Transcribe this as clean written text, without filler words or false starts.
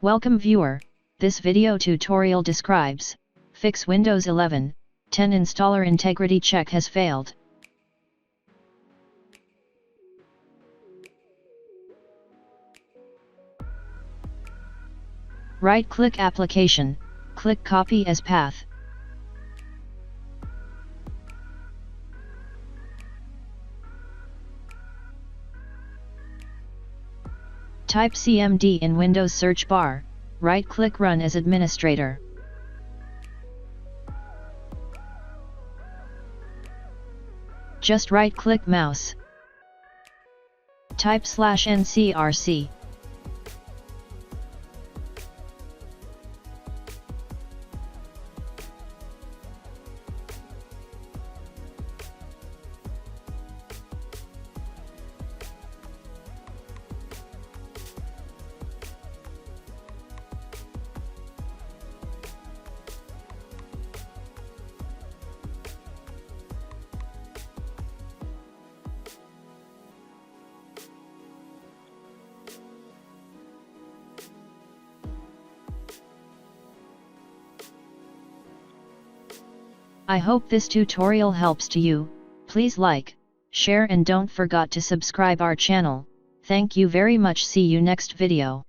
Welcome viewer, this video tutorial describes, fix Windows 11, 10 installer integrity check has failed. Right-click Application, click Copy as Path. Type CMD in Windows search bar, right-click Run as administrator. Just right-click mouse. Type /ncrc. I hope this tutorial helps to you. Please like, share and don't forget to subscribe our channel. Thank you very much. See you next video.